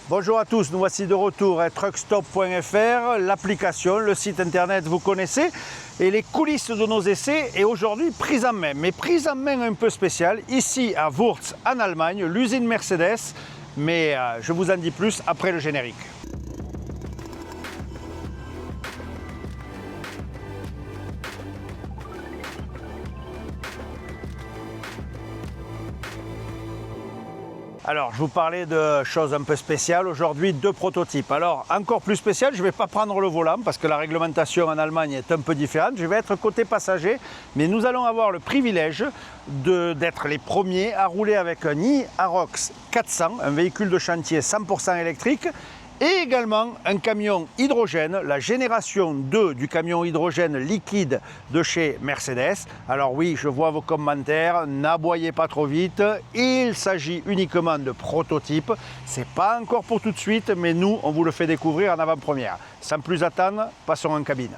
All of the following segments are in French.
Bonjour à tous, nous voici de retour à truckstop.fr, l'application, le site internet vous connaissez, et les coulisses de nos essais, et aujourd'hui prise en main, mais prise en main un peu spéciale, ici à Wurz en Allemagne, l'usine Mercedes, mais je vous en dis plus après le générique. Alors, je vous parlais de choses un peu spéciales. Aujourd'hui, deux prototypes. Alors, encore plus spécial, je ne vais pas prendre le volant parce que la réglementation en Allemagne est un peu différente. Je vais être côté passager, mais nous allons avoir le privilège d'être les premiers à rouler avec un e-Arocs 400, un véhicule de chantier 100% électrique, et également un camion hydrogène, la génération 2 du camion hydrogène liquide de chez Mercedes. Alors oui, je vois vos commentaires, n'aboyez pas trop vite, il s'agit uniquement de prototypes, c'est pas encore pour tout de suite, mais nous, on vous le fait découvrir en avant-première. Sans plus attendre, passons en cabine.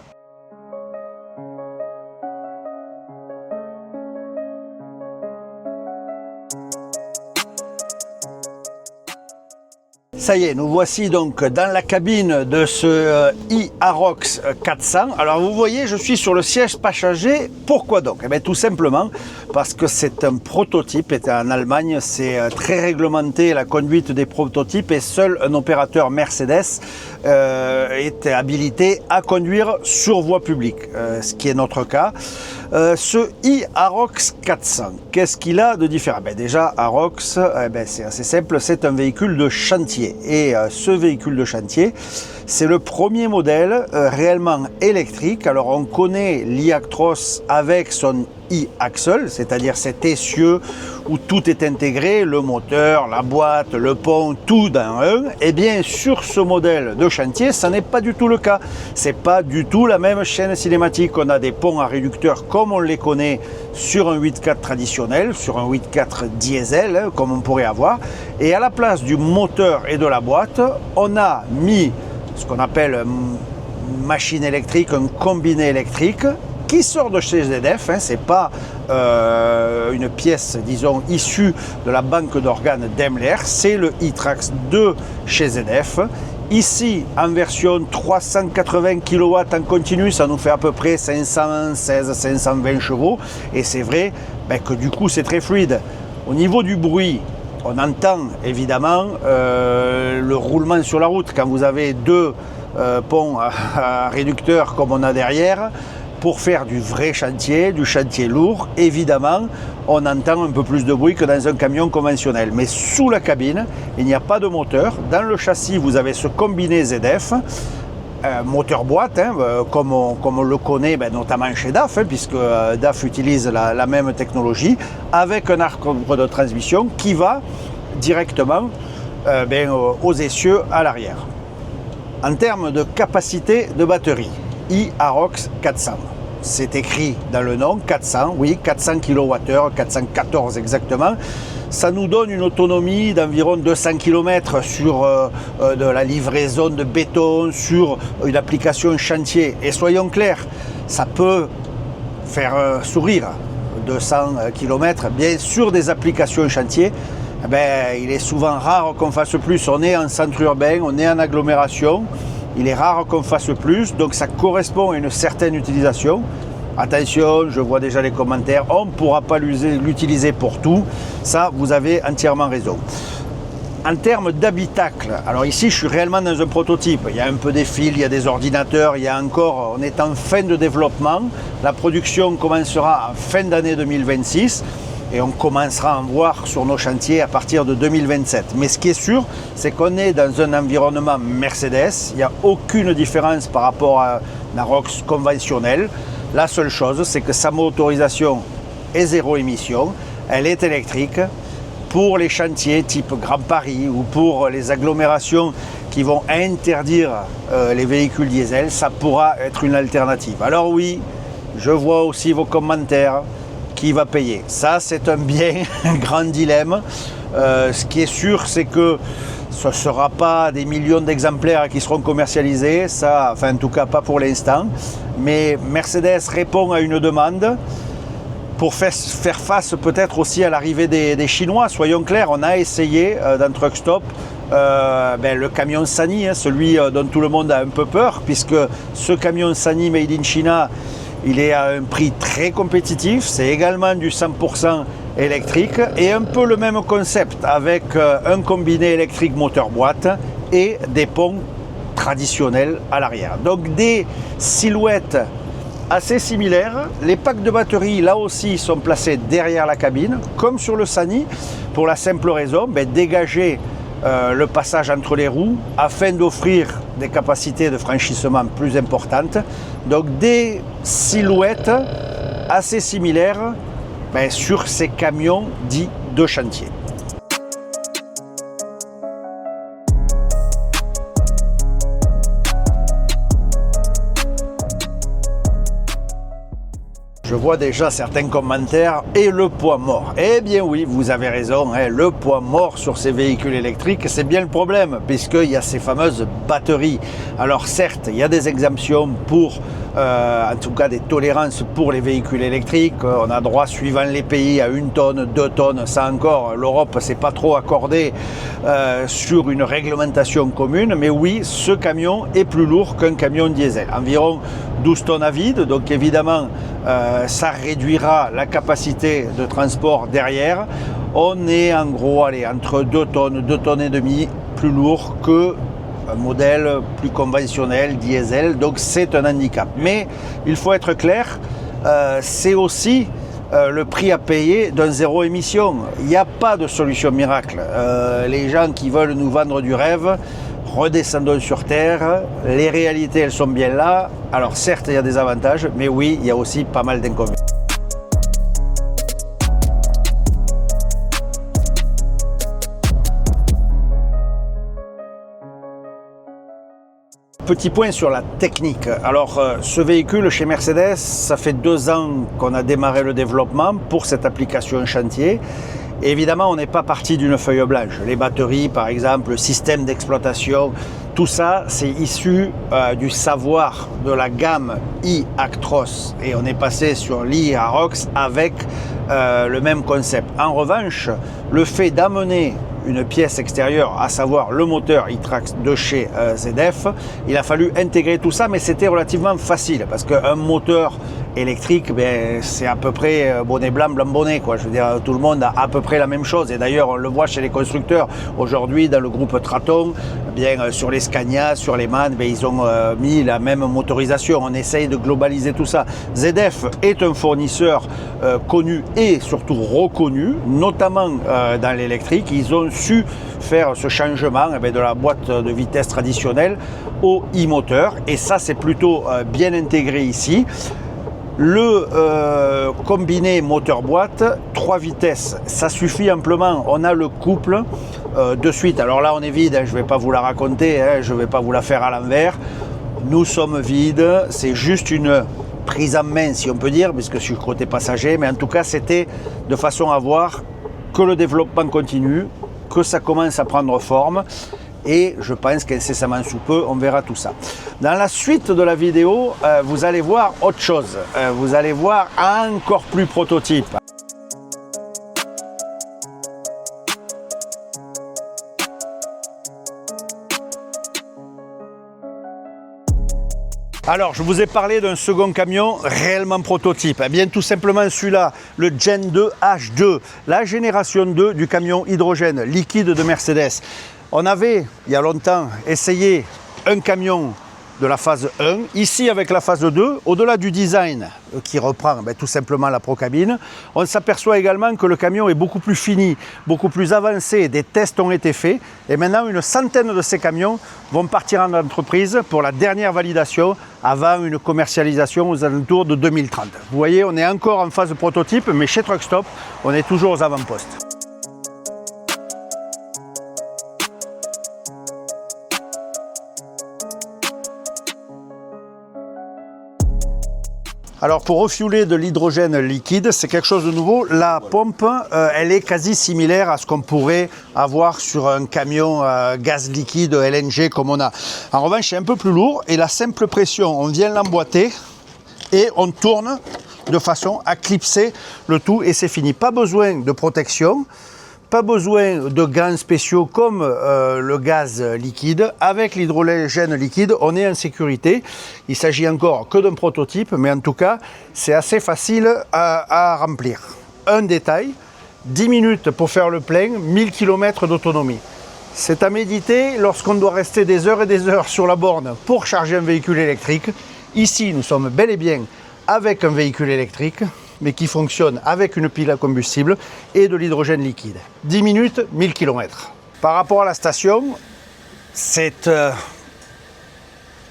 Ça y est, nous voici donc dans la cabine de ce e-Arocs 400. Alors vous voyez, je suis sur le siège passager. Pourquoi donc? Eh bien, tout simplement parce que c'est un prototype et en Allemagne, c'est très réglementé la conduite des prototypes et seul un opérateur Mercedes est habilité à conduire sur voie publique, ce qui est notre cas. Ce e-Arocs 400, qu'est-ce qu'il a de différent? Déjà, Arocs, c'est assez simple, c'est un véhicule de chantier. Et ce véhicule de chantier, c'est le premier modèle réellement électrique. Alors on connaît l'e-Actros avec son e-Axle, c'est-à-dire cet essieu où tout est intégré, le moteur, la boîte, le pont, tout dans un. Et bien sur ce modèle de chantier, ça n'est pas du tout le cas. C'est pas du tout la même chaîne cinématique. On a des ponts à réducteurs comme on les connaît sur un 8.4 traditionnel, sur un 8.4 diesel, comme on pourrait avoir. Et à la place du moteur et de la boîte, on a mis ce qu'on appelle une machine électrique, un combiné électrique, qui sort de chez ZF, c'est pas une pièce, disons, issue de la banque d'organes Daimler, c'est le e-Trax de chez ZF. Ici, en version 380 kW en continu, ça nous fait à peu près 516-520 chevaux, et c'est vrai que du coup c'est très fluide. Au niveau du bruit, on entend évidemment le roulement sur la route quand vous avez deux ponts à réducteurs comme on a derrière. Pour faire du vrai chantier, du chantier lourd, évidemment, on entend un peu plus de bruit que dans un camion conventionnel. Mais sous la cabine, il n'y a pas de moteur. Dans le châssis, vous avez ce combiné ZF, moteur boîte, comme on le connaît notamment chez DAF, puisque DAF utilise la même technologie, avec un arbre de transmission qui va directement aux essieux à l'arrière. En termes de capacité de batterie, e-Arocs 400. C'est écrit dans le nom, 400, oui, 400 kWh, 414 exactement. Ça nous donne une autonomie d'environ 200 km sur de la livraison de béton, sur une application chantier. Et soyons clairs, ça peut faire sourire 200 km, bien sûr des applications chantier. Il est souvent rare qu'on fasse plus. On est en centre urbain, on est en agglomération. Il est rare qu'on fasse plus, donc ça correspond à une certaine utilisation. Attention, je vois déjà les commentaires, on ne pourra pas l'utiliser pour tout. Ça, vous avez entièrement raison. En termes d'habitacle, alors ici je suis réellement dans un prototype. Il y a un peu des fils, il y a des ordinateurs, on est en fin de développement. La production commencera en fin d'année 2026. Et on commencera à en voir sur nos chantiers à partir de 2027. Mais ce qui est sûr, c'est qu'on est dans un environnement Mercedes. Il n'y a aucune différence par rapport à un Arocs conventionnel. La seule chose, c'est que sa motorisation est zéro émission. Elle est électrique. Pour les chantiers type Grand Paris ou pour les agglomérations qui vont interdire les véhicules diesel, ça pourra être une alternative. Alors oui, je vois aussi vos commentaires. Qui va payer? Ça, c'est un bien, un grand dilemme. Ce qui est sûr, c'est que ce ne sera pas des millions d'exemplaires qui seront commercialisés, ça, enfin en tout cas pas pour l'instant. Mais Mercedes répond à une demande pour faire face peut-être aussi à l'arrivée des Chinois. Soyons clairs, on a essayé dans Truck Stop le camion Sany, hein, celui dont tout le monde a un peu peur, puisque ce camion Sany Made in China, il est à un prix très compétitif. C'est également du 100% électrique et un peu le même concept avec un combiné électrique moteur-boîte et des ponts traditionnels à l'arrière. Donc des silhouettes assez similaires. Les packs de batterie là aussi sont placés derrière la cabine comme sur le Sany pour la simple raison dégager le passage entre les roues afin d'offrir des capacités de franchissement plus importantes. Donc des silhouettes assez similaires sur ces camions dits de chantier. Je vois déjà certains commentaires et le poids mort. Eh bien oui, vous avez raison, hein, le poids mort sur ces véhicules électriques, c'est bien le problème, puisqu'il y a ces fameuses batteries. Alors certes, il y a des exemptions pour, en tout cas des tolérances pour les véhicules électriques. On a droit, suivant les pays, à 1 tonne, 2 tonnes. Ça encore, l'Europe ne s'est pas trop accordée sur une réglementation commune. Mais oui, ce camion est plus lourd qu'un camion diesel. Environ 12 tonnes à vide, donc évidemment, ça réduira la capacité de transport derrière. On est en gros entre 2 tonnes et demie plus lourd que un modèle plus conventionnel diesel, donc c'est un handicap. Mais il faut être clair, c'est aussi le prix à payer d'un zéro émission. Il n'y a pas de solution miracle. Les gens qui veulent nous vendre du rêve, redescendons sur terre, les réalités elles sont bien là. Alors certes il y a des avantages, mais oui il y a aussi pas mal d'inconvénients. Petit point sur la technique. Alors ce véhicule chez Mercedes, ça fait 2 ans qu'on a démarré le développement pour cette application chantier. Et évidemment, on n'est pas parti d'une feuille blanche. Les batteries, par exemple, le système d'exploitation, tout ça, c'est issu du savoir de la gamme e-Actros. Et on est passé sur l'e-Arocs avec le même concept. En revanche, le fait d'amener une pièce extérieure, à savoir le moteur e-Trax de chez ZF, il a fallu intégrer tout ça, mais c'était relativement facile parce qu'un moteur électrique, c'est à peu près bonnet blanc, blanc bonnet, quoi. Je veux dire, tout le monde a à peu près la même chose. Et d'ailleurs, on le voit chez les constructeurs. Aujourd'hui, dans le groupe Traton, sur les Scania, sur les MAN, ils ont mis la même motorisation. On essaye de globaliser tout ça. ZF est un fournisseur connu et surtout reconnu, notamment dans l'électrique. Ils ont su faire ce changement de la boîte de vitesse traditionnelle au e-moteur. Et ça, c'est plutôt bien intégré ici. Le combiné moteur-boîte, 3 vitesses, ça suffit amplement. On a le couple de suite. Alors là, on est vide, je ne vais pas vous la raconter, je ne vais pas vous la faire à l'envers. Nous sommes vides, c'est juste une prise en main, si on peut dire, puisque je suis côté passager. Mais en tout cas, c'était de façon à voir que le développement continue, que ça commence à prendre forme. Et je pense qu'incessamment sous peu, on verra tout ça. Dans la suite de la vidéo, vous allez voir autre chose. Vous allez voir encore plus prototype. Alors, je vous ai parlé d'un second camion réellement prototype. Eh bien, tout simplement celui-là, le Gen 2 H2, la génération 2 du camion hydrogène liquide de Mercedes. On avait, il y a longtemps, essayé un camion de la phase 1, ici avec la phase 2, au-delà du design qui reprend tout simplement la Procabine, on s'aperçoit également que le camion est beaucoup plus fini, beaucoup plus avancé, des tests ont été faits et maintenant une centaine de ces camions vont partir en entreprise pour la dernière validation avant une commercialisation aux alentours de 2030. Vous voyez, on est encore en phase prototype, mais chez Truck Stop, on est toujours aux avant-postes. Alors pour refueler de l'hydrogène liquide, c'est quelque chose de nouveau. La pompe, elle est quasi similaire à ce qu'on pourrait avoir sur un camion gaz liquide LNG comme on a. En revanche, c'est un peu plus lourd et la simple pression, on vient l'emboîter et on tourne de façon à clipser le tout et c'est fini. Pas besoin de protection. Pas besoin de gants spéciaux comme le gaz liquide. Avec l'hydrogène liquide, on est en sécurité. Il s'agit encore que d'un prototype, mais en tout cas, c'est assez facile à remplir. Un détail, 10 minutes pour faire le plein, 1000 km d'autonomie. C'est à méditer lorsqu'on doit rester des heures et des heures sur la borne pour charger un véhicule électrique. Ici, nous sommes bel et bien avec un véhicule électrique, mais qui fonctionne avec une pile à combustible et de l'hydrogène liquide. 10 minutes, 1000 km. Par rapport à la station, c'est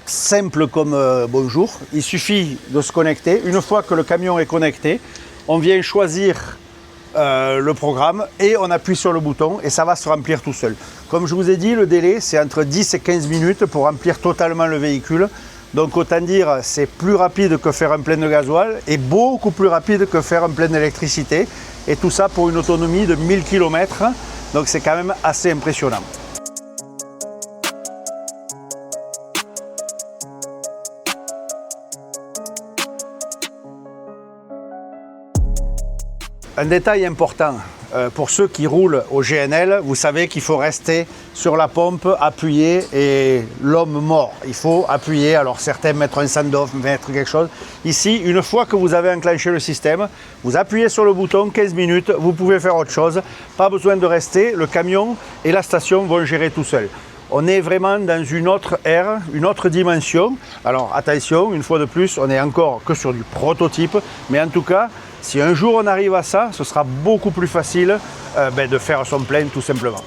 simple comme bonjour. Il suffit de se connecter. Une fois que le camion est connecté, on vient choisir le programme et on appuie sur le bouton et ça va se remplir tout seul. Comme je vous ai dit, le délai, c'est entre 10 et 15 minutes pour remplir totalement le véhicule. Donc autant dire, c'est plus rapide que faire un plein de gasoil et beaucoup plus rapide que faire un plein d'électricité. Et tout ça pour une autonomie de 1000 km. Donc c'est quand même assez impressionnant. Un détail important, pour ceux qui roulent au GNL, vous savez qu'il faut rester sur la pompe, appuyer et l'homme mort. Il faut appuyer, alors certains mettent un send-off, mettre quelque chose. Ici, une fois que vous avez enclenché le système, vous appuyez sur le bouton, 15 minutes, vous pouvez faire autre chose. Pas besoin de rester, le camion et la station vont gérer tout seul. On est vraiment dans une autre ère, une autre dimension. Alors attention, une fois de plus, on n'est encore que sur du prototype, mais en tout cas, si un jour on arrive à ça, ce sera beaucoup plus facile de faire son plein tout simplement.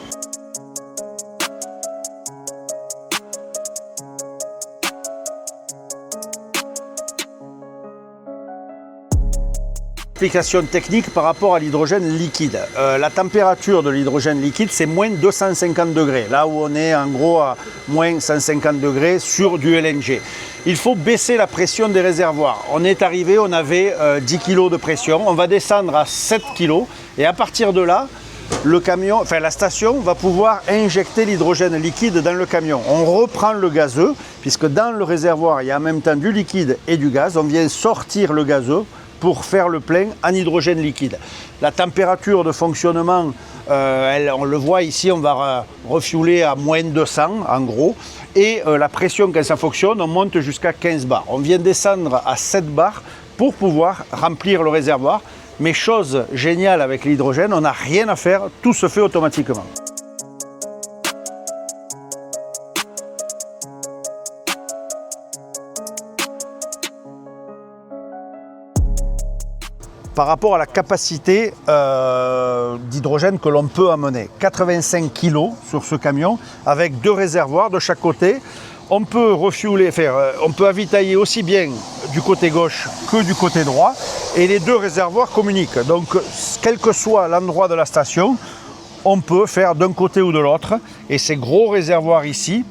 Explication technique par rapport à l'hydrogène liquide. La température de l'hydrogène liquide, c'est moins 250 degrés, là où on est en gros à moins 150 degrés sur du LNG. Il faut baisser la pression des réservoirs. On est arrivé, on avait 10 kg de pression, on va descendre à 7 kg et à partir de là, la station va pouvoir injecter l'hydrogène liquide dans le camion. On reprend le gazeux, puisque dans le réservoir, il y a en même temps du liquide et du gaz. On vient sortir le gazeux pour faire le plein en hydrogène liquide. La température de fonctionnement, on le voit ici, on va refueler à moins 200 en gros. Et la pression quand ça fonctionne, on monte jusqu'à 15 bars. On vient descendre à 7 bars pour pouvoir remplir le réservoir. Mais chose géniale avec l'hydrogène, on n'a rien à faire, tout se fait automatiquement. Par rapport à la capacité d'hydrogène que l'on peut amener, 85 kg sur ce camion avec 2 réservoirs de chaque côté. On peut on peut avitailler aussi bien du côté gauche que du côté droit et les 2 réservoirs communiquent. Donc quel que soit l'endroit de la station, on peut faire d'un côté ou de l'autre et ces gros réservoirs ici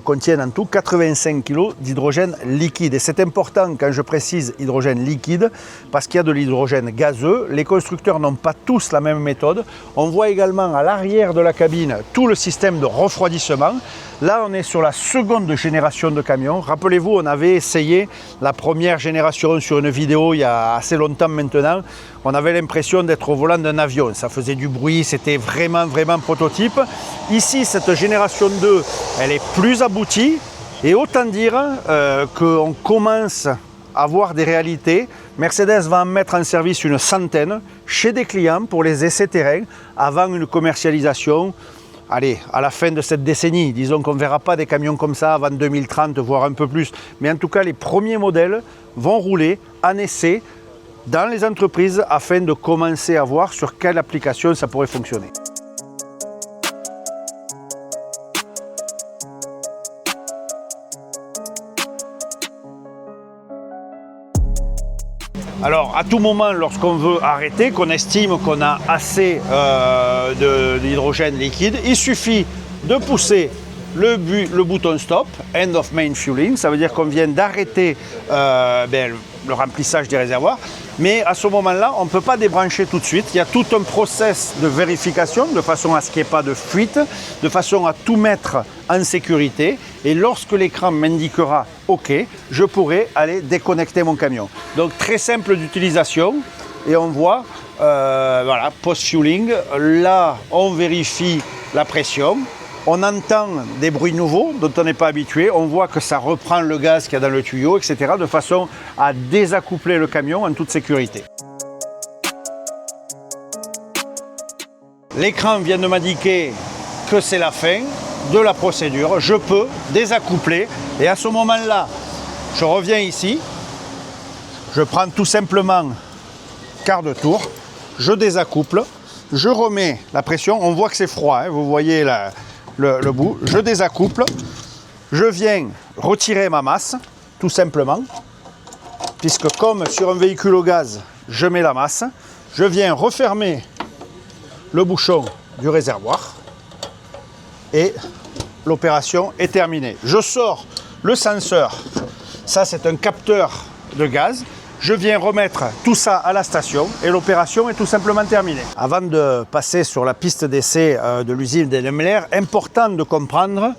contiennent en tout 85 kg d'hydrogène liquide. Et c'est important quand je précise hydrogène liquide parce qu'il y a de l'hydrogène gazeux. Les constructeurs n'ont pas tous la même méthode. On voit également à l'arrière de la cabine tout le système de refroidissement. Là, on est sur la seconde génération de camions. Rappelez-vous, on avait essayé la première génération sur une vidéo il y a assez longtemps maintenant. On avait l'impression d'être au volant d'un avion. Ça faisait du bruit, c'était vraiment prototype. Ici, cette génération 2, elle est plus aboutie. Et autant dire qu'on commence à voir des réalités. Mercedes va en mettre en service une centaine chez des clients pour les essais terrain avant une commercialisation. Allez, à la fin de cette décennie, disons qu'on ne verra pas des camions comme ça avant 2030, voire un peu plus. Mais en tout cas, les premiers modèles vont rouler en essai dans les entreprises afin de commencer à voir sur quelle application ça pourrait fonctionner. Alors, à tout moment, lorsqu'on veut arrêter, qu'on estime qu'on a assez d'hydrogène liquide, il suffit de pousser le bouton stop, end of main fueling, ça veut dire qu'on vient d'arrêter le remplissage des réservoirs, mais à ce moment-là, on ne peut pas débrancher tout de suite. Il y a tout un process de vérification de façon à ce qu'il n'y ait pas de fuite, de façon à tout mettre en sécurité. Et lorsque l'écran m'indiquera OK, je pourrai aller déconnecter mon camion. Donc très simple d'utilisation. et on voit, voilà, post-fueling. Là, on vérifie la pression. On entend des bruits nouveaux dont on n'est pas habitué. On voit que ça reprend le gaz qu'il y a dans le tuyau, etc. de façon à désaccoupler le camion en toute sécurité. L'écran vient de m'indiquer que c'est la fin de la procédure. Je peux désaccoupler et à ce moment-là, je reviens ici. Je prends tout simplement quart de tour, je désaccouple, je remets la pression. On voit que c'est froid, hein, vous voyez le bout. Je désaccouple, je viens retirer ma masse, tout simplement, puisque comme sur un véhicule au gaz, je mets la masse. Je viens refermer le bouchon du réservoir et l'opération est terminée. Je sors le senseur, ça c'est un capteur de gaz. Je viens remettre tout ça à la station et l'opération est tout simplement terminée. Avant de passer sur la piste d'essai de l'usine de Daimler, important de comprendre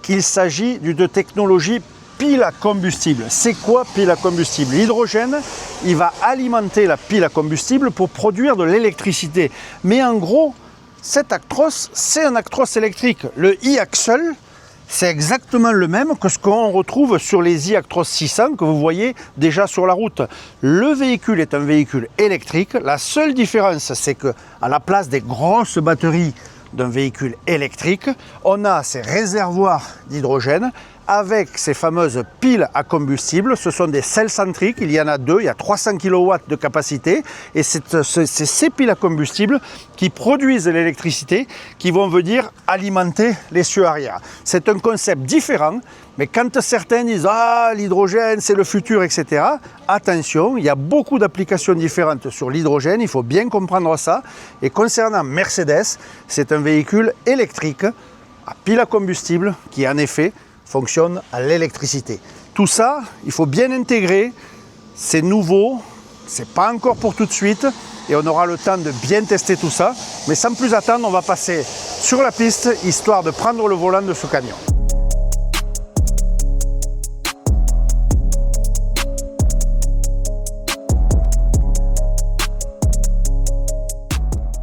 qu'il s'agit d'une technologie pile à combustible. C'est quoi pile à combustible? L'hydrogène, il va alimenter la pile à combustible pour produire de l'électricité. Mais en gros, cet Actros, c'est un Actros électrique. Le e-Axle, c'est exactement le même que ce qu'on retrouve sur les e-Actros 600 que vous voyez déjà sur la route. Le véhicule est un véhicule électrique. La seule différence, c'est qu'à la place des grosses batteries d'un véhicule électrique, on a ces réservoirs d'hydrogène avec ces fameuses piles à combustible. Ce sont des selles centriques, il y en a deux, il y a 300 kW de capacité et c'est ces piles à combustible qui produisent l'électricité qui vont venir alimenter l'essieu arrière. C'est un concept différent, mais quand certains disent « Ah, l'hydrogène, c'est le futur, etc. » Attention, il y a beaucoup d'applications différentes sur l'hydrogène, il faut bien comprendre ça. Et concernant Mercedes, c'est un véhicule électrique à pile à combustible qui, en effet, fonctionne à l'électricité. Tout ça, il faut bien intégrer, c'est nouveau, c'est pas encore pour tout de suite et on aura le temps de bien tester tout ça. Mais sans plus attendre, on va passer sur la piste histoire de prendre le volant de ce camion.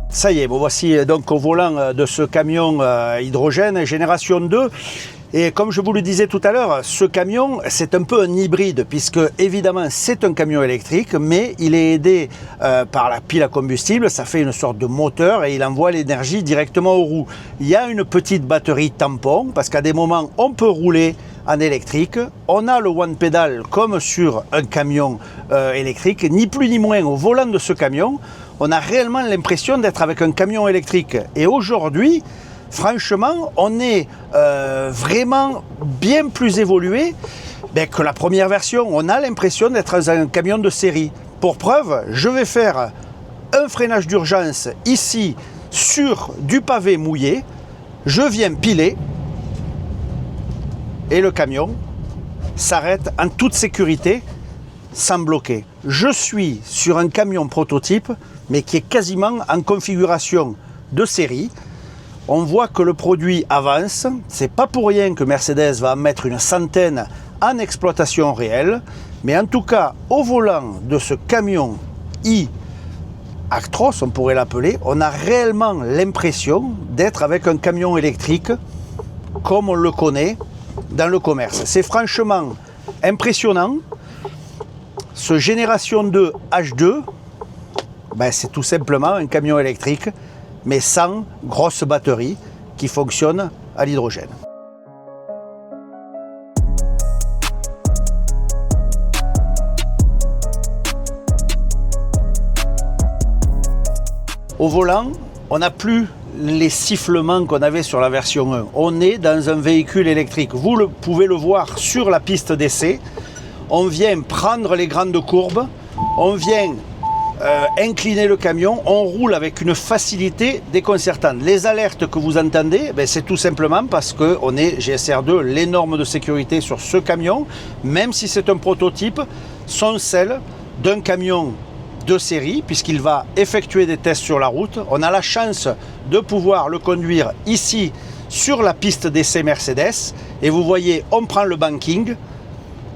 Ça y est, bon, voici donc au volant de ce camion hydrogène génération 2. Et comme je vous le disais tout à l'heure, ce camion, c'est un peu un hybride, puisque évidemment c'est un camion électrique, mais il est aidé par la pile à combustible, ça fait une sorte de moteur et il envoie l'énergie directement aux roues. Il y a une petite batterie tampon, parce qu'à des moments on peut rouler en électrique. On a le one pedal comme sur un camion électrique, ni plus ni moins au volant de ce camion. On a réellement l'impression d'être avec un camion électrique. Et aujourd'hui, franchement, on est vraiment bien plus évolué que la première version. On a l'impression d'être dans un camion de série. Pour preuve, je vais faire un freinage d'urgence ici sur du pavé mouillé. Je viens piler et le camion s'arrête en toute sécurité sans bloquer. Je suis sur un camion prototype, mais qui est quasiment en configuration de série. On voit que le produit avance. C'est pas pour rien que Mercedes va en mettre une centaine en exploitation réelle. Mais en tout cas, au volant de ce camion e-Actros, on pourrait l'appeler, on a réellement l'impression d'être avec un camion électrique comme on le connaît dans le commerce. C'est franchement impressionnant. Ce Génération 2 H2, c'est tout simplement un camion électrique, mais sans grosse batterie qui fonctionne à l'hydrogène. Au volant, on n'a plus les sifflements qu'on avait sur la version 1. On est dans un véhicule électrique. Vous pouvez le voir sur la piste d'essai. On vient prendre les grandes courbes, on vient incliner le camion, on roule avec une facilité déconcertante. Les alertes que vous entendez, c'est tout simplement parce qu'on est GSR2, les normes de sécurité sur ce camion, même si c'est un prototype, sont celles d'un camion de série, puisqu'il va effectuer des tests sur la route. On a la chance de pouvoir le conduire ici sur la piste d'essai Mercedes, et vous voyez, on prend le banking,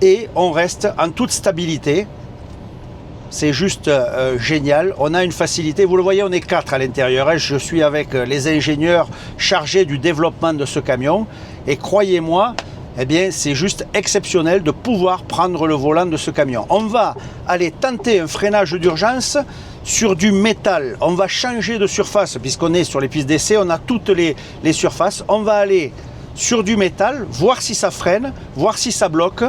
et on reste en toute stabilité c'est juste génial. On a une facilité, vous le voyez, on est 4 à l'intérieur. Hein. Je suis avec les ingénieurs chargés du développement de ce camion. Et croyez-moi, eh bien, c'est juste exceptionnel de pouvoir prendre le volant de ce camion. On va aller tenter un freinage d'urgence sur du métal. On va changer de surface, puisqu'on est sur les pistes d'essai, on a toutes les surfaces. On va aller sur du métal, voir si ça freine, voir si ça bloque.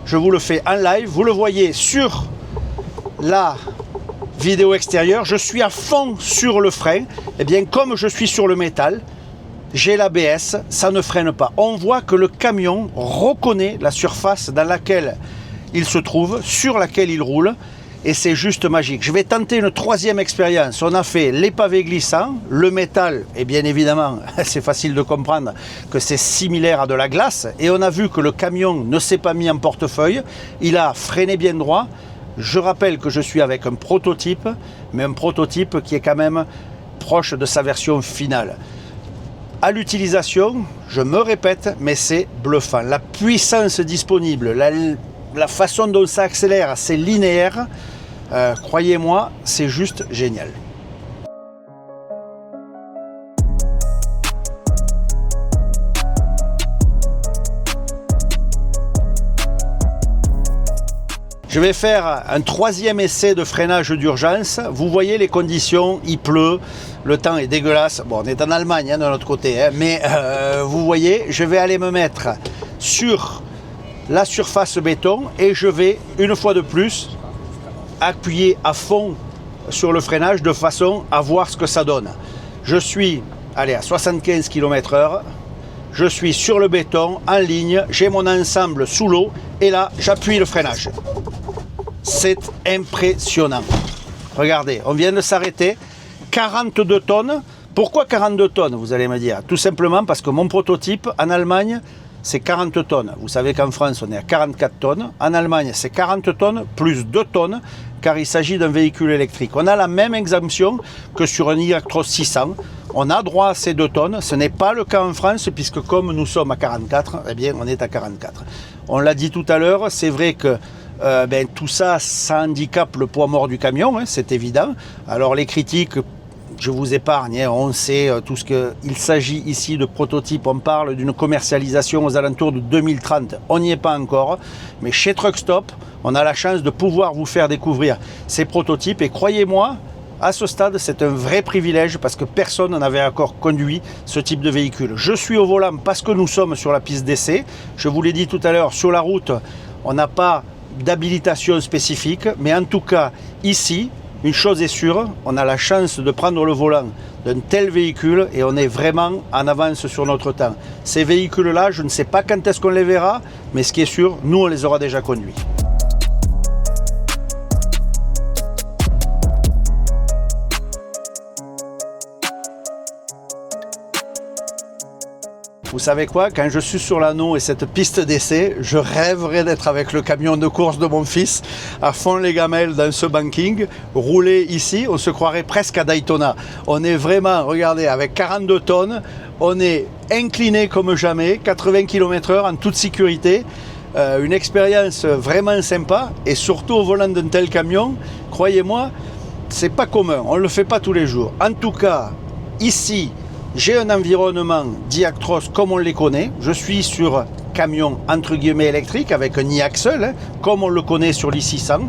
Je vous le fais en live, vous le voyez sur la vidéo extérieure. Je suis à fond sur le frein. Eh bien, comme je suis sur le métal, j'ai l'ABS, ça ne freine pas. On voit que le camion reconnaît la surface dans laquelle il se trouve, sur laquelle il roule, et c'est juste magique. Je vais tenter une troisième expérience. On a fait les pavés glissants, le métal, et bien évidemment, c'est facile de comprendre que c'est similaire à de la glace, et on a vu que le camion ne s'est pas mis en portefeuille, il a freiné bien droit. Je rappelle que je suis avec un prototype, mais un prototype qui est quand même proche de sa version finale. À l'utilisation, je me répète, mais c'est bluffant. La puissance disponible, la façon dont ça accélère, c'est linéaire. Croyez-moi, c'est juste génial. Je vais faire un troisième essai de freinage d'urgence. Vous voyez les conditions, il pleut, le temps est dégueulasse. Bon, on est en Allemagne hein, de l'autre côté, hein, mais vous voyez, je vais aller me mettre sur la surface béton et je vais, une fois de plus, appuyer à fond sur le freinage de façon à voir ce que ça donne. Je suis à 75 km/h. Je suis sur le béton, en ligne, j'ai mon ensemble sous l'eau et là, j'appuie le freinage. C'est impressionnant. Regardez, on vient de s'arrêter. 42 tonnes. Pourquoi 42 tonnes, vous allez me dire? Tout simplement parce que mon prototype, en Allemagne, c'est 40 tonnes. Vous savez qu'en France, on est à 44 tonnes. En Allemagne, c'est 40 tonnes plus 2 tonnes, car il s'agit d'un véhicule électrique. On a la même exemption que sur un e-Actros 600. On a droit à ces 2 tonnes. Ce n'est pas le cas en France, puisque comme nous sommes à 44, eh bien, on est à 44. On l'a dit tout à l'heure, c'est vrai que tout ça, ça handicape le poids mort du camion, hein, c'est évident. Alors les critiques, je vous épargne, hein, on sait tout ce qu'il s'agit ici de prototypes. On parle d'une commercialisation aux alentours de 2030. On n'y est pas encore, mais chez Truck Stop, on a la chance de pouvoir vous faire découvrir ces prototypes. Et croyez-moi, à ce stade, c'est un vrai privilège parce que personne n'avait encore conduit ce type de véhicule. Je suis au volant parce que nous sommes sur la piste d'essai. Je vous l'ai dit tout à l'heure, sur la route, on n'a pas d'habilitation spécifique, mais en tout cas, ici, une chose est sûre, on a la chance de prendre le volant d'un tel véhicule et on est vraiment en avance sur notre temps. Ces véhicules-là, je ne sais pas quand est-ce qu'on les verra, mais ce qui est sûr, nous, on les aura déjà conduits. Vous savez quoi, quand je suis sur l'anneau et cette piste d'essai, je rêverais d'être avec le camion de course de mon fils, à fond les gamelles dans ce banking, rouler ici, on se croirait presque à Daytona. On est vraiment, regardez, avec 42 tonnes, on est incliné comme jamais, 80 km/h en toute sécurité. Une expérience vraiment sympa et surtout au volant d'un tel camion, croyez-moi, c'est pas commun, on ne le fait pas tous les jours. En tout cas, ici, j'ai un environnement d'e-Actros comme on les connaît. Je suis sur camion entre guillemets électrique avec un e-axle, hein, comme on le connaît sur l'i600.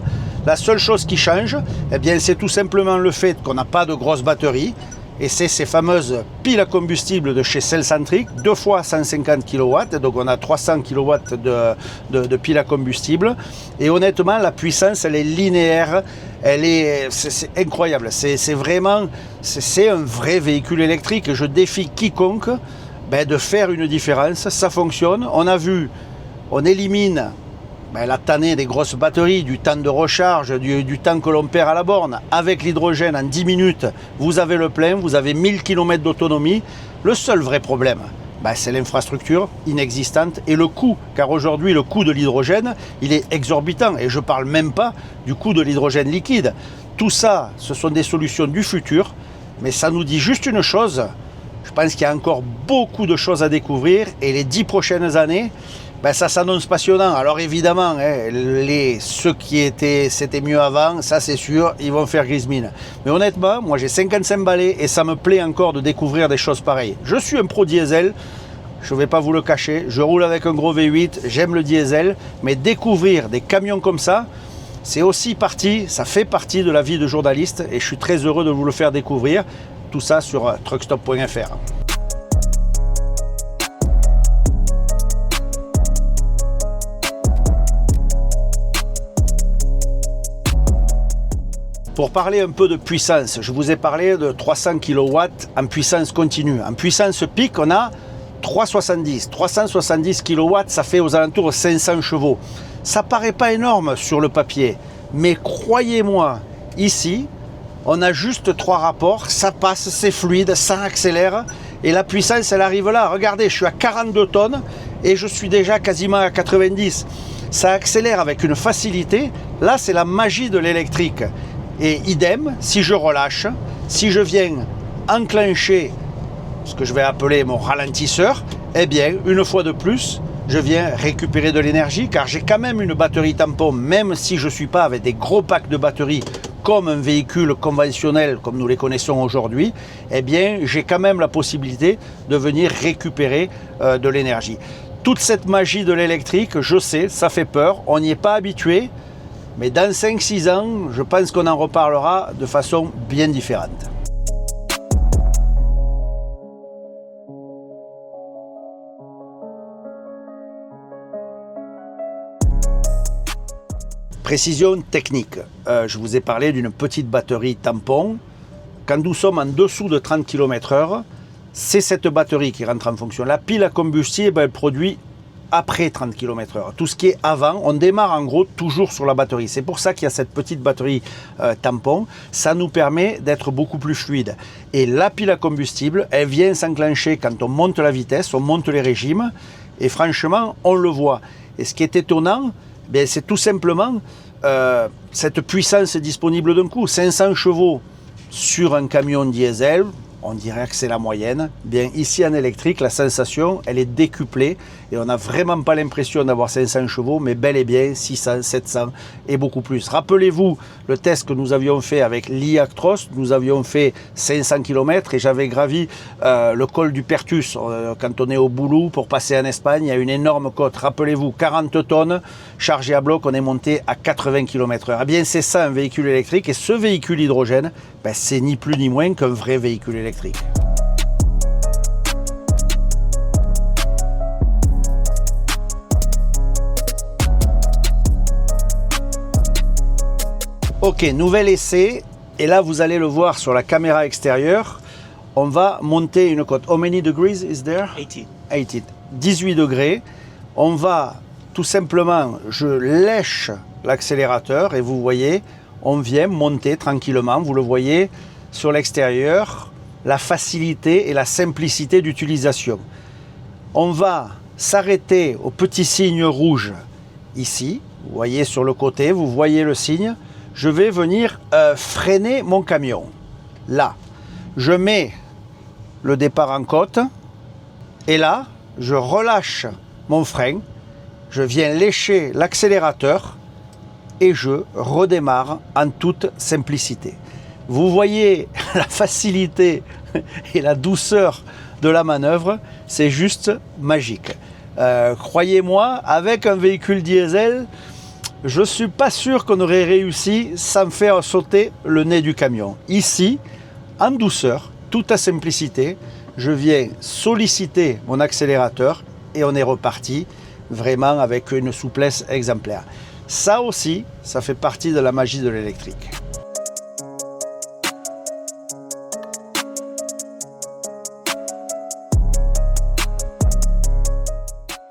La seule chose qui change, eh bien, c'est tout simplement le fait qu'on n'a pas de grosses batteries. Et c'est ces fameuses piles à combustible de chez Cellcentric, 2 fois 150 kW, donc on a 300 kW de piles à combustible. Et honnêtement, la puissance, elle est linéaire, c'est incroyable. C'est vraiment, c'est un vrai véhicule électrique. Je défie quiconque de faire une différence. Ça fonctionne. On a vu, on élimine la tannée des grosses batteries, du temps de recharge, du temps que l'on perd à la borne. Avec l'hydrogène, en 10 minutes, vous avez le plein, vous avez 1000 km d'autonomie. Le seul vrai problème, c'est l'infrastructure inexistante et le coût. Car aujourd'hui, le coût de l'hydrogène, il est exorbitant. Et je ne parle même pas du coût de l'hydrogène liquide. Tout ça, ce sont des solutions du futur. Mais ça nous dit juste une chose. Je pense qu'il y a encore beaucoup de choses à découvrir. Et les 10 prochaines années, Ben, ça s'annonce passionnant. Alors évidemment, hein, ceux qui c'était mieux avant, ça c'est sûr, ils vont faire grise mine. Mais honnêtement, moi j'ai 55 balais et ça me plaît encore de découvrir des choses pareilles. Je suis un pro diesel, je ne vais pas vous le cacher, je roule avec un gros V8, j'aime le diesel, mais découvrir des camions comme ça, c'est aussi partie, ça fait partie de la vie de journaliste et je suis très heureux de vous le faire découvrir. Tout ça sur truckstop.fr. Pour parler un peu de puissance, je vous ai parlé de 300 kW en puissance continue. En puissance pic, on a 370. 370 kW, ça fait aux alentours de 500 chevaux. Ça paraît pas énorme sur le papier, mais croyez-moi, ici, on a juste 3 rapports, ça passe, c'est fluide, ça accélère, et la puissance, elle arrive là. Regardez, je suis à 42 tonnes et je suis déjà quasiment à 90. Ça accélère avec une facilité. Là, c'est la magie de l'électrique. Et idem, si je relâche, si je viens enclencher ce que je vais appeler mon ralentisseur, eh bien, une fois de plus, je viens récupérer de l'énergie car j'ai quand même une batterie tampon, même si je ne suis pas avec des gros packs de batterie comme un véhicule conventionnel comme nous les connaissons aujourd'hui, eh bien, j'ai quand même la possibilité de venir récupérer de l'énergie. Toute cette magie de l'électrique, je sais, ça fait peur, on n'y est pas habitué. Mais dans 5-6 ans, je pense qu'on en reparlera de façon bien différente. Précision technique. Je vous ai parlé d'une petite batterie tampon. Quand nous sommes en dessous de 30 km/h, c'est cette batterie qui rentre en fonction. La pile à combustible, elle produit après 30 km/h. Tout ce qui est avant, on démarre en gros toujours sur la batterie. C'est pour ça qu'il y a cette petite batterie tampon. Ça nous permet d'être beaucoup plus fluide. Et la pile à combustible, elle vient s'enclencher quand on monte la vitesse, on monte les régimes. Et franchement, on le voit. Et ce qui est étonnant, bien, c'est tout simplement cette puissance disponible d'un coup. 500 chevaux sur un camion diesel, on dirait que c'est la moyenne. Bien, ici en électrique, la sensation, elle est décuplée et on n'a vraiment pas l'impression d'avoir 500 chevaux, mais bel et bien 600, 700 et beaucoup plus. Rappelez-vous le test que nous avions fait avec l'Iactros. Nous avions fait 500 km et j'avais gravi le col du Pertus quand on est au Boulou pour passer en Espagne. Il y a une énorme côte. Rappelez-vous, 40 tonnes chargées à bloc, on est monté à 80 km/h. Eh bien, c'est ça un véhicule électrique et ce véhicule hydrogène, ben, c'est ni plus ni moins qu'un vrai véhicule électrique. Ok, nouvel essai, et là vous allez le voir sur la caméra extérieure, on va monter une côte. How many degrees is there? 18. 18 degrés. On va tout simplement, je lèche l'accélérateur et vous voyez, on vient monter tranquillement, vous le voyez sur l'extérieur, la facilité et la simplicité d'utilisation. On va s'arrêter au petit signe rouge ici, vous voyez sur le côté, vous voyez le signe. Je vais venir freiner mon camion. Là, je mets le départ en côte et là, je relâche mon frein, je viens lécher l'accélérateur et je redémarre en toute simplicité. Vous voyez la facilité et la douceur de la manœuvre, c'est juste magique. Croyez-moi, avec un véhicule diesel, je ne suis pas sûr qu'on aurait réussi sans faire sauter le nez du camion. Ici, en douceur, toute à simplicité, je viens solliciter mon accélérateur et on est reparti vraiment avec une souplesse exemplaire. Ça aussi, ça fait partie de la magie de l'électrique.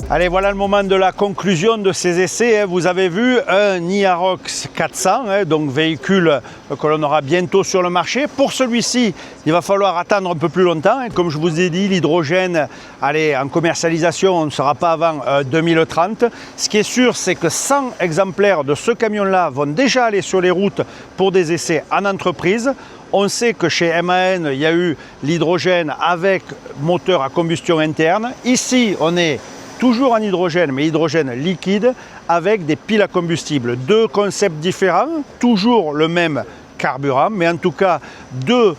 Allez, voilà le moment de la conclusion de ces essais. Vous avez vu un Iarox 400, donc véhicule que l'on aura bientôt sur le marché. Pour celui-ci, il va falloir attendre un peu plus longtemps. Comme je vous ai dit, l'hydrogène, allez, en commercialisation, on ne sera pas avant 2030. Ce qui est sûr, c'est que 100 exemplaires de ce camion-là vont déjà aller sur les routes pour des essais en entreprise. On sait que chez MAN, il y a eu l'hydrogène avec moteur à combustion interne. Ici, on est toujours en hydrogène, mais hydrogène liquide avec des piles à combustible. Deux concepts différents, toujours le même carburant, mais en tout cas deux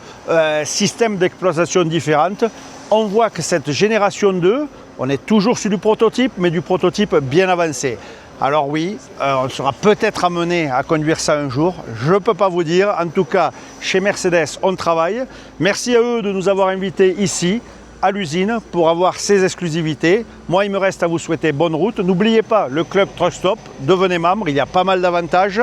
systèmes d'exploitation différents. On voit que cette génération 2, on est toujours sur du prototype, mais du prototype bien avancé. Alors oui, on sera peut-être amené à conduire ça un jour, je ne peux pas vous dire. En tout cas, chez Mercedes, on travaille. Merci à eux de nous avoir invités ici, à l'usine, pour avoir ces exclusivités. Moi, il me reste à vous souhaiter bonne route. N'oubliez pas le club Truck Stop, devenez membre, il y a pas mal d'avantages,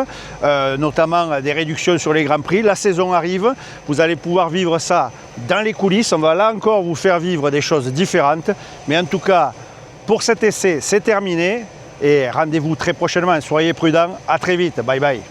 notamment des réductions sur les Grands Prix. La saison arrive, vous allez pouvoir vivre ça dans les coulisses. On va là encore vous faire vivre des choses différentes. Mais en tout cas, pour cet essai, c'est terminé. Et rendez-vous très prochainement. Soyez prudents. À très vite. Bye bye.